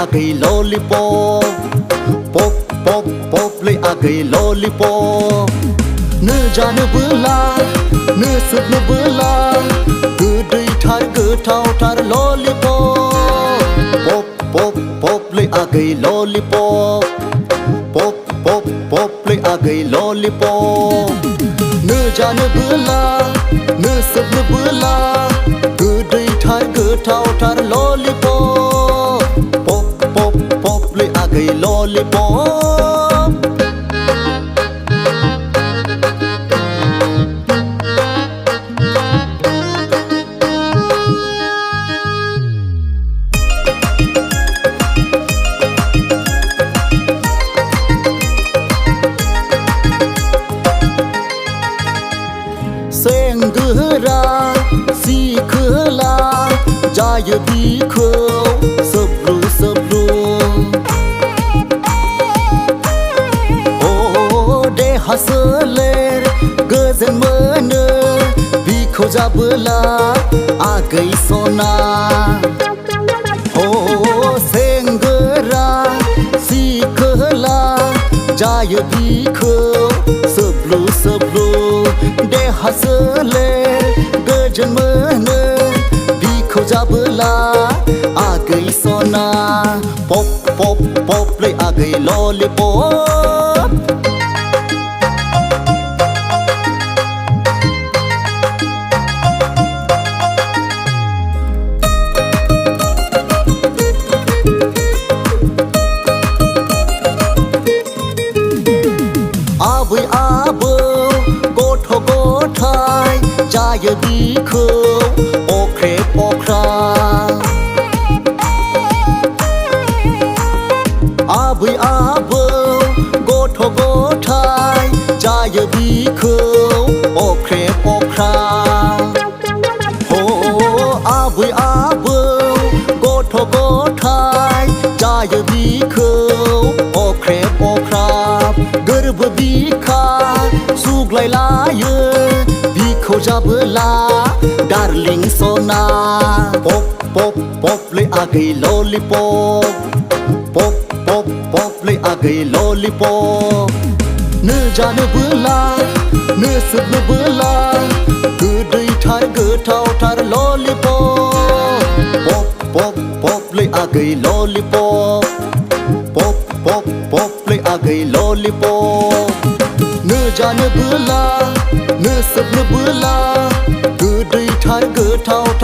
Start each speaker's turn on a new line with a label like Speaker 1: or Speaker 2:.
Speaker 1: आगै ललिपप पप पप पप लै आगै ललिपप नो जानोबोला नो सोबनोबोला गोदैथार गोथावथार ललिपप पप पप पप लै आगै ललिपप पप पप पप लै आगै ललिपप नो जानोबोला नो सोबनोबोला गोदैथार गोथावथार ललिपप पप पप पप लै आगै ललिपप सेंगोरा सिखोला जायो बिखौ सोब्रु सोब्रु देहा सोलेर गोजोन मोनो बिखौ जाबोला आगै सना सेंगोरा सिखोला जायो बिखौ सोब्रु सोब्रु देहा सोलेर गोजोन मोनो बिखौ जाबोला आगै सना पप पप पप लै आगै ललिपप आबै आबौ गथ' गथाय जायो बिखौ अख्रे पख्रा आबै आबौ गथ' गथाय जायो बिखौ अख्रे पख्रा आबै आबौ गथ' गथाय जायो बिखौ अख्रे पख्रा गोरबो बिखा सुग्लायलायो बिखौ जाबोला डार्लिं सना पप पप पप लै आगै ललिपप पप पप पप लै आगै ललिपप नो जानोबोला नो सोबनोबोला गोदैथार गोथावथार ललिपप पप पप पप लै आगै ललिपप पप पप पप लै आगै ललिपप नो जानोबोला नो सोबनोबोला गोदैथार गोथावथार